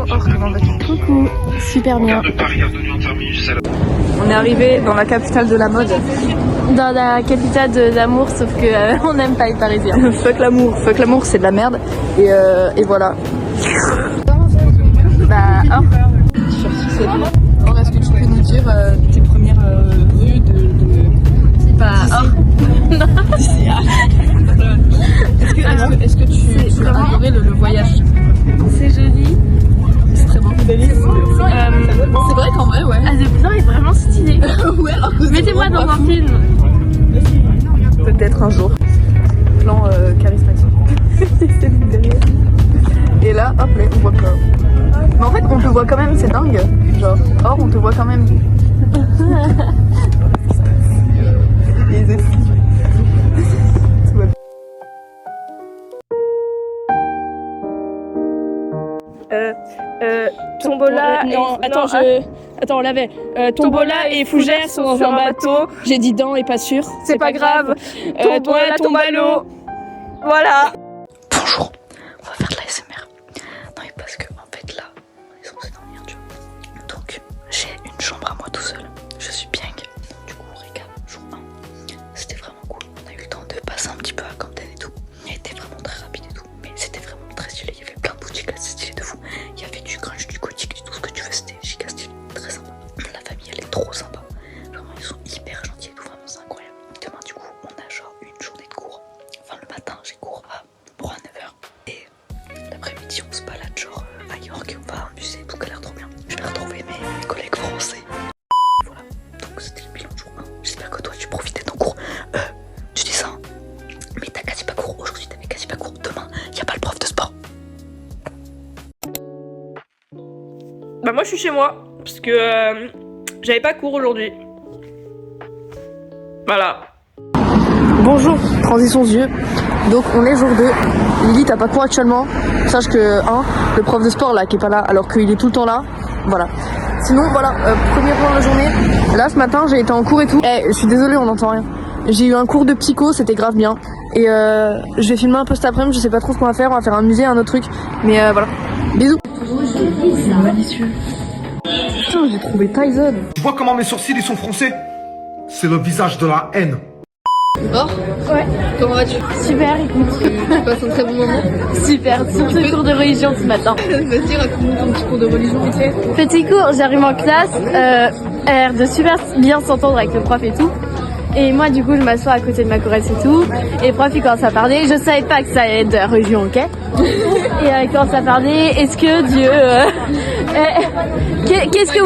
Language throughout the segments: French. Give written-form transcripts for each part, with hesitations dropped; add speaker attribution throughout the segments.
Speaker 1: Or, comment vas-tu?
Speaker 2: Coucou, super bien.
Speaker 1: On est arrivé dans la capitale de la mode.
Speaker 2: Dans la capitale de l'amour, sauf que on n'aime pas les Parisiens.
Speaker 1: Fuck l'amour c'est de la merde. Et voilà.
Speaker 2: Bah, or.
Speaker 1: Or, est-ce que tu peux nous dire tes premières rues de...
Speaker 2: Bah, or.
Speaker 1: Est-ce que tu as adoré le voyage?
Speaker 2: C'est joli.
Speaker 1: C'est très bon. C'est vrai qu'en vrai, ouais.
Speaker 2: Ah, le plan est vraiment stylé.
Speaker 1: Ouais,
Speaker 2: Mettez-moi dans un film.
Speaker 1: Peut-être un jour. Plan charismatique. Et là, hop là, on voit pas. Mais en fait, on te voit quand même, c'est dingue. Genre, or, on te voit quand même. Les effets.
Speaker 3: Tombola
Speaker 2: non,
Speaker 3: et... Attends, Attends, on l'avait. Tombola et Fougères sont dans un bateau. J'ai dit dans et pas sûr.
Speaker 1: C'est pas grave.
Speaker 3: Toi, tombe à l'eau.
Speaker 1: Voilà.
Speaker 4: Bonjour, on va faire de l'ASMR. Non mais parce que en fait là, on est censé dormir, tu vois. Donc j'ai une chambre à moi tout seul. Je suis bien. Du coup, récap, jour 1. C'était vraiment cool. On a eu le temps de passer un petit peu à Camden et tout. Il a été vraiment très rapide et tout. Mais c'était vraiment très stylé. Il y avait plein de boutiques là, c'était stylé de fou. Il y avait du crunch, du gothique, du tout ce que tu veux. C'était giga stylé. Très sympa. La famille, elle est trop sympa. Vraiment, ils sont hyper gentils et tout. Vraiment, c'est incroyable. Demain, du coup, on a genre une journée de cours. Enfin, le matin, j'ai cours pour à 9h. Et l'après-midi, on se balade genre à York et on va à un musée, tout a l'air trop bien. Je vais retrouver mes collègues français. Voilà, donc c'était le bilan jour 1. J'espère que toi tu profitais de ton cours. Tu dis ça, hein, mais t'as quasi pas cours. Aujourd'hui t'avais quasi pas cours. Demain, y a pas le prof de sport.
Speaker 3: Bah moi je suis chez moi parce que j'avais pas cours aujourd'hui. Voilà.
Speaker 1: Bonjour, transition yeux. Donc on est jour 2. Lily, t'as pas cours actuellement. Sache que le prof de sport là qui est pas là alors qu'il est tout le temps là. Voilà. Sinon voilà, premier point de la journée. Là ce matin j'ai été en cours et tout. Je suis désolée, on n'entend rien. J'ai eu un cours de psycho, c'était grave bien. Et je vais filmer un peu cet après-midi, je sais pas trop ce qu'on va faire. On va faire un musée, un autre truc. Mais voilà. Bisous. C'est malicieux. Putain, j'ai trouvé Tyson.
Speaker 5: Tu vois comment mes sourcils ils sont froncés? C'est le visage de la haine.
Speaker 1: Or?
Speaker 2: Ouais.
Speaker 1: Comment vas-tu?
Speaker 2: Super, écoute.
Speaker 1: Tu passes un très bon moment.
Speaker 2: Super, surtout le cours de religion ce matin.
Speaker 1: Vas-y, raconte-nous ton petit cours de religion vite fait.
Speaker 2: Petit cours, j'arrive en classe, elle a l'air de super bien s'entendre avec le prof et tout. Et moi du coup je m'assois à côté de ma choresse et tout. Et le prof il commence à parler, je savais pas que ça allait être de la religion, ok. Et il commence à parler, est-ce que Dieu... qu'est-ce que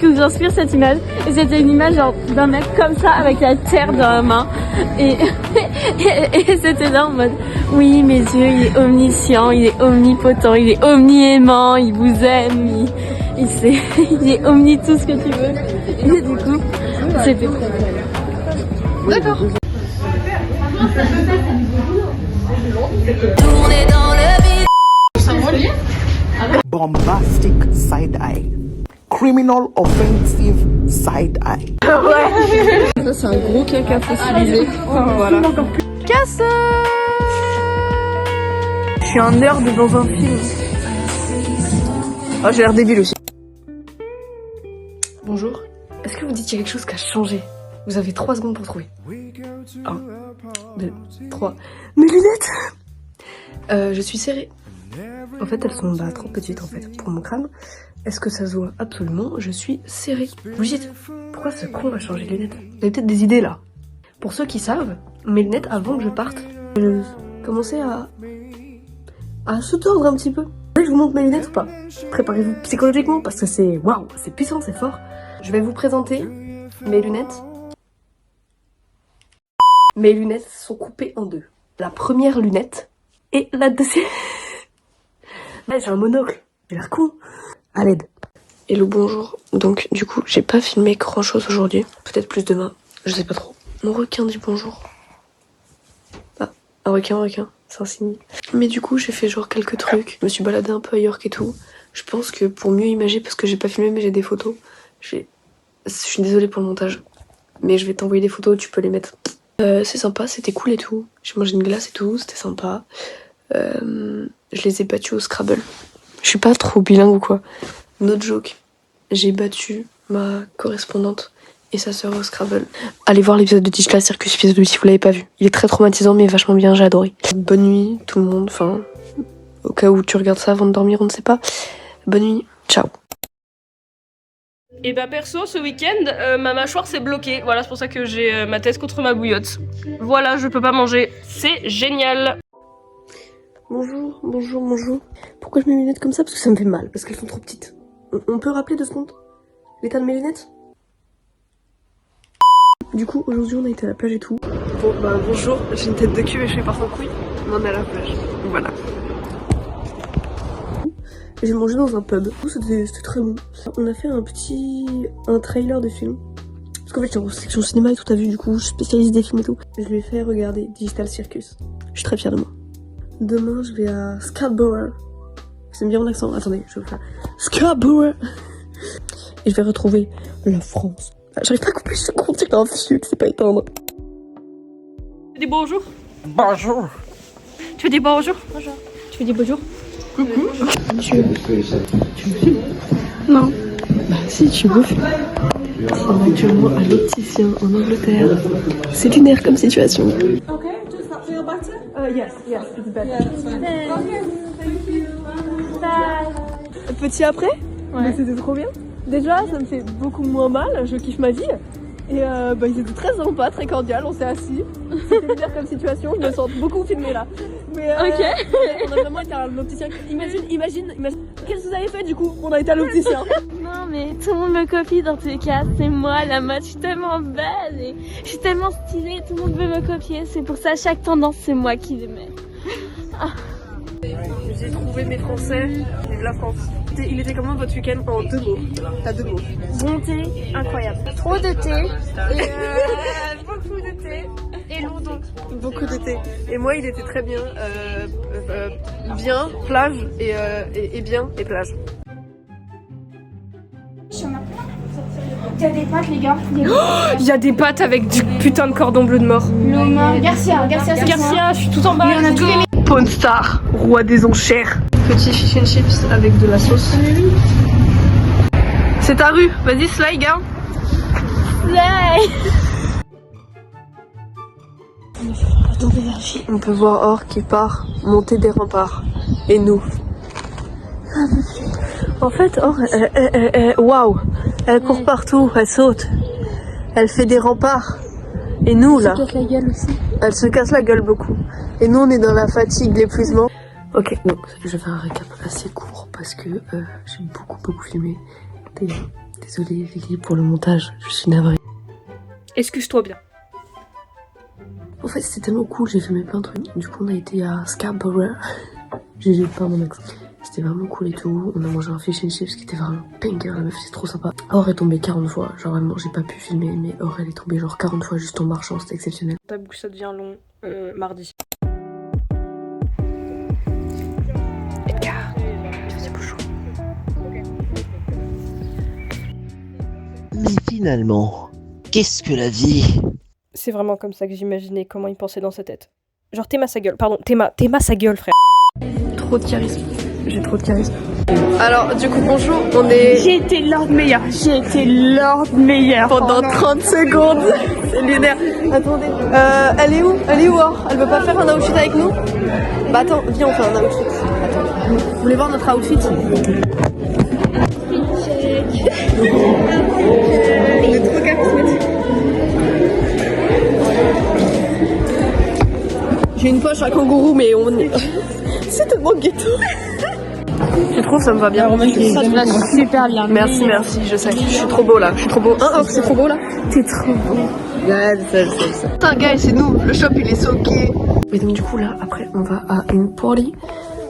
Speaker 2: vous inspire cette image? Et c'était une image genre d'un mec comme ça avec la terre dans la main. Et c'était là en mode oui mais Dieu il est omniscient, il est omnipotent, il est omni-aimant, il vous aime, il est omni tout ce que tu veux. Et du coup c'était très bien.
Speaker 1: D'accord.
Speaker 4: Tourner dans le vide.
Speaker 6: Bombastic side eye, criminal offensive side eye.
Speaker 1: Ça c'est un gros caca fossilisé. Voilà. Casse. Je suis un nerd dans un film. Oh, j'ai l'air débile aussi. Bonjour. Est-ce que vous dites qu'il y a quelque chose qui a changé? Vous avez 3 secondes pour trouver. 1, 2, 3. Mes lunettes. Je suis serrée. En fait, elles sont trop petites en fait pour mon crâne. Est-ce que ça se voit? Absolument, je suis serrée. Vous dites, pourquoi ce con a changé de lunettes? Vous avez peut-être des idées là. Pour ceux qui savent, mes lunettes avant que je parte, je commençais à se tordre un petit peu. Vous voulez que je vous montre mes lunettes ou pas? Préparez-vous psychologiquement parce que c'est waouh, c'est puissant, c'est fort. Je vais vous présenter mes lunettes. Mes lunettes sont coupées en deux. La première lunette et la deuxième. Là, j'ai un monocle. J'ai l'air con. À l'aide. Hello, bonjour. Donc, du coup, j'ai pas filmé grand chose aujourd'hui. Peut-être plus demain. Je sais pas trop. Mon requin dit bonjour. Ah, un requin. C'est un signe. Mais du coup, j'ai fait genre quelques trucs. Je me suis baladée un peu à York et tout. Je pense que pour mieux imager, parce que j'ai pas filmé, mais j'ai des photos. Je suis désolée pour le montage. Mais je vais t'envoyer des photos, tu peux les mettre. C'est sympa, c'était cool et tout. J'ai mangé une glace et tout, c'était sympa. Je les ai battus au Scrabble. Je suis pas trop bilingue ou quoi. No joke. J'ai battu ma correspondante et sa sœur au Scrabble. Allez voir l'épisode de Teach Class Circus, épisode 8 si vous l'avez pas vu. Il est très traumatisant mais vachement bien, j'ai adoré. Bonne nuit tout le monde, enfin au cas où tu regardes ça avant de dormir, on ne sait pas. Bonne nuit, ciao.
Speaker 3: Et bah perso, ce week-end, ma mâchoire s'est bloquée. Voilà, c'est pour ça que j'ai ma tête contre ma bouillotte. Voilà, je peux pas manger. C'est génial.
Speaker 1: Bonjour, bonjour, bonjour. Pourquoi je mets mes lunettes comme ça? Parce que ça me fait mal, parce qu'elles sont trop petites. On peut rappeler 2 secondes l'état de mes lunettes? Du coup, aujourd'hui on a été à la plage et tout. Bon bah bonjour, j'ai une tête de cul et je fais parfois couille. On est à la plage, voilà. J'ai mangé dans un pub, c'était très bon. On a fait un trailer de film. Parce qu'en fait j'étais en section cinéma et tout, t'as vu, du coup je spécialise des films et tout. Je lui ai fait regarder Digital Circus. Je suis très fière de moi. Demain je vais à Scarborough. C'est bien mon accent, attendez, je vais faire Scarborough. Et je vais retrouver la France. J'arrive pas à couper, je continue dans un fichier que c'est pas éteindre.
Speaker 3: Tu dis bonjour?
Speaker 7: Bonjour.
Speaker 3: Tu veux dire bonjour? Bonjour. Tu veux dire bonjour?
Speaker 1: Coucou. Tu me filmes? Non. Bah si, tu me filmes. On est actuellement à l'opticien en Angleterre. C'est lunaire comme situation.
Speaker 3: Okay, does that feel better? Yes, it's better.
Speaker 1: Petit après?
Speaker 3: Ouais.
Speaker 1: Mais c'était trop bien. Déjà, ça me fait beaucoup moins mal, je kiffe ma vie. Et bah, ils étaient très sympas, très cordial, on s'est assis. C'était lunaire comme situation, je me sens beaucoup filmée là. Mais
Speaker 3: Ok.
Speaker 1: on a vraiment été à l'opticien. Imagine, qu'est-ce que vous avez fait du coup? On a été à l'opticien.
Speaker 2: Non mais tout le monde me copie dans tous les cas, c'est moi la mode, je suis tellement belle et je suis tellement stylée, tout le monde veut me copier, c'est pour ça chaque tendance c'est moi qui les mets.
Speaker 1: J'ai trouvé mes Français, vive la France. Il était comment votre week-end en 2 mots? T'as 2 mots.
Speaker 2: Bon thé, incroyable. Trop de thé et beaucoup de thé et longtemps.
Speaker 1: Beaucoup de thé. Et moi il était très bien, bien, plage et bien et plage.
Speaker 8: Il y a des pâtes, les gars.
Speaker 3: Il y a des pâtes avec du putain de cordon bleu de mort.
Speaker 8: Loma, Garcia,
Speaker 3: Garcia, je suis tout en bas.
Speaker 8: Il y en a tous les
Speaker 1: Pawn Star, roi des enchères. Petit fish and chips avec de la sauce. C'est ta rue, vas-y slide gars. On peut voir Or qui part monter des remparts. Et nous. En fait, Or, waouh, elle court partout, elle saute. Elle fait des remparts. Et nous là,
Speaker 8: la gueule aussi.
Speaker 1: elle se casse la gueule beaucoup. Et nous on est dans la fatigue, l'épuisement. Ok, bon, je vais faire un récap assez court parce que j'ai beaucoup filmé. Désolée Vicky pour le montage, je suis navrée.
Speaker 3: Excuse-toi bien.
Speaker 1: En fait c'était tellement cool, j'ai filmé plein de trucs. Du coup on a été à Scarborough. J'ai pas mon accent. C'était vraiment cool et tout. On a mangé un fish and chips qui était vraiment banger, la meuf c'est trop sympa. Or est tombée 40 fois, genre vraiment j'ai pas pu filmer mais Or elle est tombée genre 40 fois juste en marchant, c'était exceptionnel.
Speaker 3: Ta bouche ça devient long mardi.
Speaker 1: Edgar, c'est bouchon.
Speaker 7: Mais finalement, qu'est-ce que la vie?
Speaker 3: C'est vraiment comme ça que j'imaginais comment il pensait dans sa tête. Genre Théma sa gueule, pardon, Théma sa gueule frère.
Speaker 1: Trop de charisme, j'ai trop de charisme. Alors du coup bonjour, on est...
Speaker 3: J'ai été Lord Meilleur,
Speaker 1: pendant 30 secondes. C'est lunaire. Attendez, elle est où Or? Elle veut pas faire un outfit avec nous? Bah attends, viens on fait un outfit. Attends, vous voulez voir notre outfit? On est trop charismatique. J'ai une poche à kangourou mais on... C'est tellement ghetto. Je trouve ça me va bien.
Speaker 2: Ça te va super bien.
Speaker 1: Merci, je sais. Je suis trop beau là. Je suis trop beau. C'est trop beau là. T'es trop beau. Ouais, ça. Putain, guys, c'est nous. Le shop il est soqué. Et donc, du coup, là, après, on va à une party.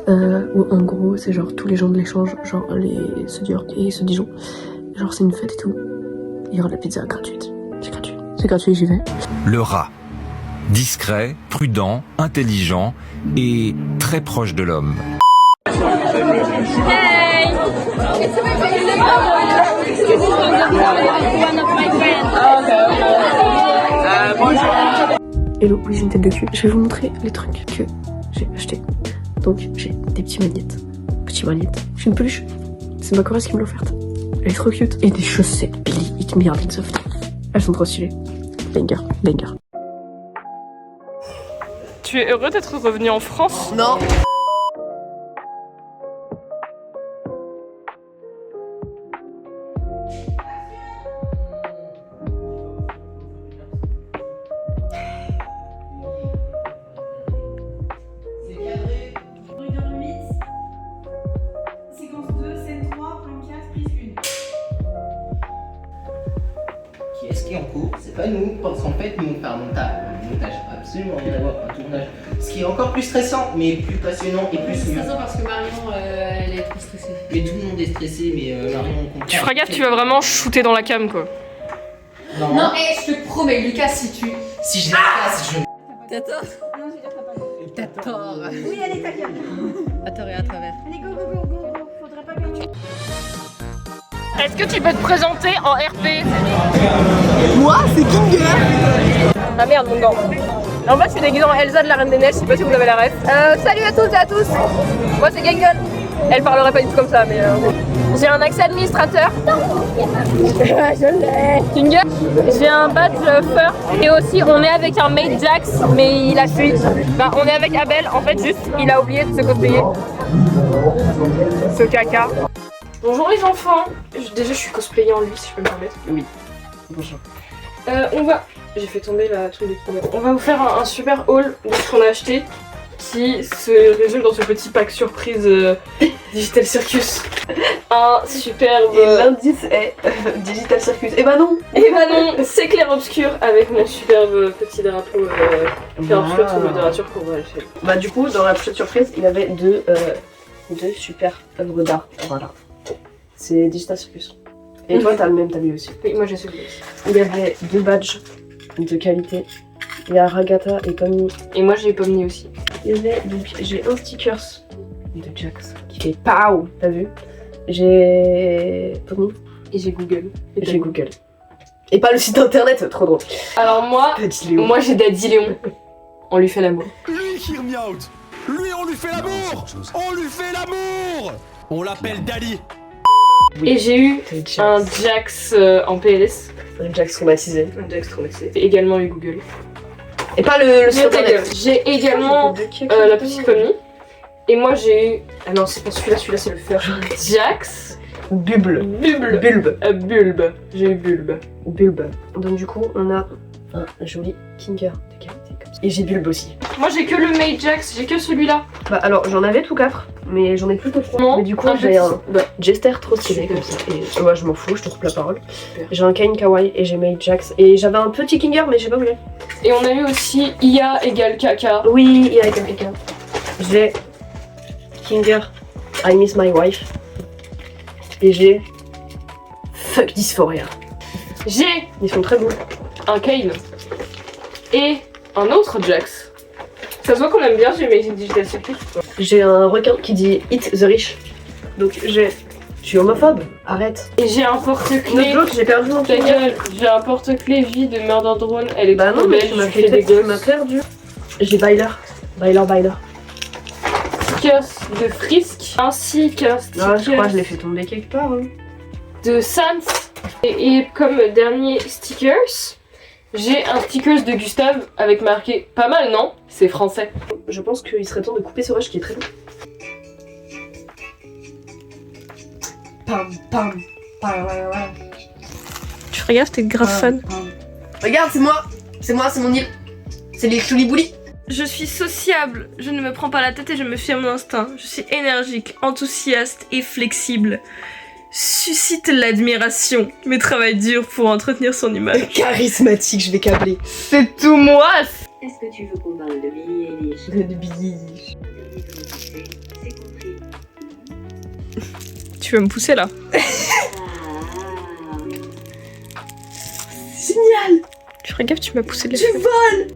Speaker 1: Où en gros, c'est genre tous les gens de l'échange, genre ceux du York et ceux de Dijon. Genre, c'est une fête et tout. Il y aura de la pizza gratuite. C'est gratuit, j'y vais.
Speaker 9: Le rat. Discret, prudent, intelligent et très proche de l'homme.
Speaker 2: Hey!
Speaker 1: Hello, oui j'ai une tête de cul. Je vais vous montrer les trucs que j'ai achetés. Donc j'ai des petits magnets, Petit manette. J'ai une peluche. C'est ma choriste qui me l'a offerte. Elle est trop cute. Et des chaussettes Billy It Me Up Soft. Elles sont trop stylées. Banger, banger.
Speaker 3: Tu es heureux d'être revenu en France?
Speaker 1: Non.
Speaker 10: Est-ce qui est en cours, c'est pas nous, parce qu'en fait nous on fait un montage absolument rien à voir, un tournage, ce qui est encore plus stressant, mais plus passionnant et plus mieux.
Speaker 11: C'est parce que Marion, elle est trop stressée.
Speaker 10: Mais tout le monde est stressé, mais Marion on comprend.
Speaker 3: Tu feras gaffe, tu vas vraiment shooter dans la cam quoi.
Speaker 11: Non, je te promets, Lucas, si
Speaker 10: je la casse, je...
Speaker 11: T'as tort.
Speaker 8: Non, je veux dire, t'as pas
Speaker 11: T'as tort.
Speaker 8: Oui, elle est italienne.
Speaker 11: À tort et à travers.
Speaker 8: Allez, go, go, go, go, go. Faudrait pas que tu...
Speaker 3: Est-ce que tu peux te présenter en RP?
Speaker 6: Moi, c'est Kinger.
Speaker 3: Ah merde mon gant. En bas je suis déguisée en Elsa de la Reine des Neiges, je sais pas si vous avez la ref. Salut à toutes et à tous. Moi c'est Gangle. Elle parlerait pas du tout comme ça mais j'ai un accès administrateur. Je l'ai. Kinger. J'ai un badge fur. Et aussi on est avec un mate Jax mais il a fui. Bah on est avec Abel en fait juste il a oublié de se cosplayer. Ce caca. Bonjour les enfants. Déjà je suis cosplayée en lui si je peux me permettre.
Speaker 1: Oui. Bonjour.
Speaker 3: On va... J'ai fait tomber la truc de Kinder. On va vous faire un super haul de ce qu'on a acheté qui se résume dans ce petit pack surprise Digital Circus. Un superbe...
Speaker 1: Et l'indice est Digital Circus. Eh bah non.
Speaker 3: Et bah non, c'est clair obscur avec mon superbe petit drapeau clair-obscur sous modérature qu'on va acheter.
Speaker 1: Bah du coup, dans la pochette surprise, il y avait deux super œuvres d'art. Voilà. C'est Digital Circus. Et toi, t'as le même, t'as lui aussi.
Speaker 3: Oui, moi j'ai celui aussi.
Speaker 1: Il y avait deux badges de qualité. Il y a Ragata et Pomni.
Speaker 3: Et moi j'ai Pomni aussi.
Speaker 1: Il y avait donc j'ai un stickers de Jax qui fait POW, t'as vu? J'ai Pomni.
Speaker 3: Et j'ai Google.
Speaker 1: Et j'ai Google. Et pas le site internet, trop drôle.
Speaker 3: Alors moi j'ai Daddy Léon. On lui fait l'amour.
Speaker 5: Lui, hear me out. Lui, on lui fait l'amour. On lui fait l'amour. On l'appelle Dali.
Speaker 1: Oui.
Speaker 3: Et j'ai eu un Jax en PLS.
Speaker 1: Un Jax traumatisé.
Speaker 3: Un Jax traumatisé. J'ai également eu Google.
Speaker 1: Et pas le site internet.
Speaker 3: J'ai également la petite Pomni. Et moi j'ai eu... Ah non c'est pas celui-là c'est le fer. Jax.
Speaker 1: Bulbe.
Speaker 3: Bulbe. J'ai eu Bulbe.
Speaker 1: Bulbe. Donc du coup on a un joli Kinger de qualité comme ça. Et j'ai Bulbe aussi.
Speaker 3: Moi j'ai que le Made Jax, j'ai que celui-là.
Speaker 1: Bah alors j'en avais tout 4, mais j'en ai plus que 3.
Speaker 3: Non,
Speaker 1: mais du coup
Speaker 3: un
Speaker 1: j'ai
Speaker 3: petit.
Speaker 1: un Jester trop stylé comme ça. Et ouais je m'en fous, je te coupe la parole. J'ai un Kain Kawaii et j'ai Made Jax. Et j'avais un petit Kinger mais j'ai pas voulu.
Speaker 3: Et on a eu aussi IA égale Kaka.
Speaker 1: Oui, IA égale Kaka. J'ai Kinger I Miss My Wife. Et j'ai Fuck Dysphoria.
Speaker 3: J'ai
Speaker 1: Ils sont très beaux.
Speaker 3: un Kain. Et un autre Jax. Ça se voit qu'on aime bien, j'ai Made in Digital Circus.
Speaker 1: J'ai un requin qui dit Eat the Rich. Donc j'ai... Je suis homophobe, arrête.
Speaker 3: Et j'ai un porte-clés.
Speaker 1: L'autre j'ai perdu mon
Speaker 3: Ta
Speaker 1: Kinger.
Speaker 3: gueule, j'ai un porte-clés vie de Murder Drone. Elle est
Speaker 1: Bah
Speaker 3: trop
Speaker 1: non mais
Speaker 3: belle,
Speaker 1: tu m'as
Speaker 3: je fais des
Speaker 1: tu
Speaker 3: gosses.
Speaker 1: m'as perdu. J'ai Byler.
Speaker 3: Stickers de Frisk ainsi qu'un sticker
Speaker 1: Ah je crois que je l'ai fait tomber quelque part. Hein.
Speaker 3: de Sans. Et comme dernier stickers, j'ai un stickers de Gustave avec marqué pas mal, non? C'est français.
Speaker 1: Je pense qu'il serait temps de couper ce rush qui est très long.
Speaker 8: Pam, pam, pam,
Speaker 3: Tu ferais gaffe, t'es grave fan.
Speaker 1: Regarde, c'est mon île. C'est les choulibouli.
Speaker 3: Je suis sociable, je ne me prends pas la tête et je me fie à mon instinct. Je suis énergique, enthousiaste et flexible. Suscite l'admiration, mais travaille dur pour entretenir son image.
Speaker 1: Charismatique, je vais câbler.
Speaker 3: C'est tout moi!
Speaker 11: Est-ce que tu veux qu'on parle de Billy Eilish?
Speaker 1: De billes.
Speaker 11: C'est compris.
Speaker 3: Tu veux me pousser là?
Speaker 1: Génial.
Speaker 3: Tu ferais gaffe, tu m'as poussé les
Speaker 1: Tu
Speaker 3: cheveux.
Speaker 1: voles.